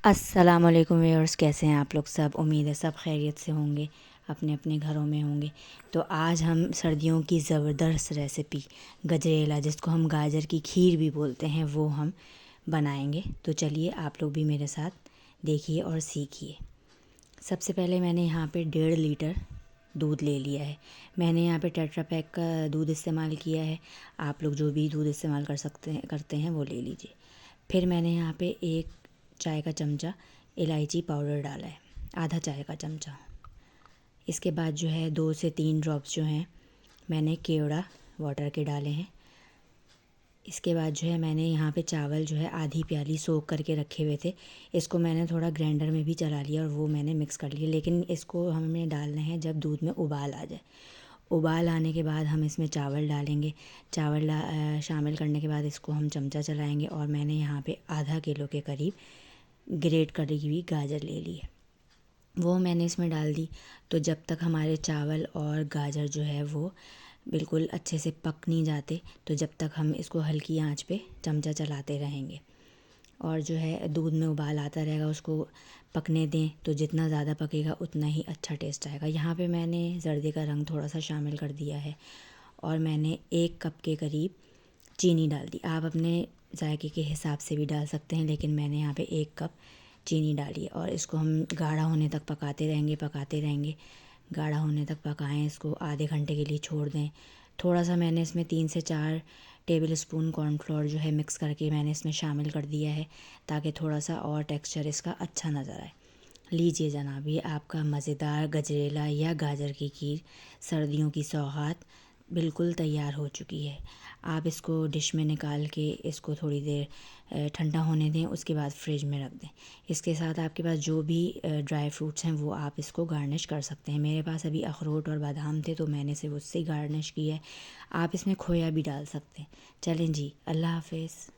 अस्सलामुअलैकुम व्यूअर्स, कैसे हैं आप लोग सब। उम्मीद है सब खैरियत से होंगे, अपने अपने घरों में होंगे। तो आज हम सर्दियों की ज़बरदस्त रेसिपी गजरेला, जिसको हम गाजर की खीर भी बोलते हैं, वो हम बनाएंगे। तो चलिए आप लोग भी मेरे साथ देखिए और सीखिए। सबसे पहले मैंने यहाँ पे 1.5 लीटर दूध ले लिया है। मैंने यहाँ पे टेट्रा पैक का दूध इस्तेमाल किया है। आप लोग जो भी दूध इस्तेमाल करते हैं वो ले लीजिए। फिर मैंने यहाँ पे 1 चाय का चमचा इलायची पाउडर डाला है, आधा चाय का चमचा। इसके बाद जो है 2 से 3 ड्रॉप्स जो हैं मैंने केवड़ा वाटर के डाले हैं। इसके बाद जो है मैंने यहाँ पे चावल जो है आधी प्याली सोख करके रखे हुए थे, इसको मैंने थोड़ा ग्राइंडर में भी चला लिया और वो मैंने मिक्स कर लिया। लेकिन इसको हमें डालना है जब दूध में उबाल आ जाए। उबाल आने के बाद हम इसमें चावल डालेंगे। शामिल करने के बाद इसको हम चमचा चलाएंगे और मैंने यहाँ पे आधा किलो के करीब ग्रेट करी हुई गाजर ले ली है, वो मैंने इसमें डाल दी। तो जब तक हमारे चावल और गाजर जो है वो बिल्कुल अच्छे से पक नहीं जाते, तो जब तक हम इसको हल्की आंच पे चमचा चलाते रहेंगे और जो है दूध में उबाल आता रहेगा, उसको पकने दें। तो जितना ज़्यादा पकेगा उतना ही अच्छा टेस्ट आएगा। यहाँ पे मैंने ज़र्दे का रंग थोड़ा सा शामिल कर दिया है और मैंने 1 कप के करीब चीनी डाल दी। आप अपने जायके के हिसाब से भी डाल सकते हैं, लेकिन मैंने यहाँ पे 1 कप चीनी डाली है और इसको हम गाढ़ा होने तक पकाते रहेंगे। गाढ़ा होने तक पकाएं, इसको आधे घंटे के लिए छोड़ दें। थोड़ा सा मैंने इसमें 3 से 4 टेबल स्पून कॉर्नफ्लोर जो है मिक्स करके मैंने इसमें शामिल कर दिया है, ताकि थोड़ा सा और टेक्सचर इसका अच्छा नज़र आए। लीजिए जनाब, ये आपका मज़ेदार गजरेला या गाजर की खीर, सर्दियों की सौगात बिल्कुल तैयार हो चुकी है। आप इसको डिश में निकाल के इसको थोड़ी देर ठंडा होने दें, उसके बाद फ्रिज में रख दें। इसके साथ आपके पास जो भी ड्राई फ्रूट्स हैं वो आप इसको गार्निश कर सकते हैं। मेरे पास अभी अखरोट और बादाम थे तो मैंने सिर्फ उससे गार्निश किया है। आप इसमें खोया भी डाल सकते हैं। चलें जी, अल्लाह हाफ़िज़।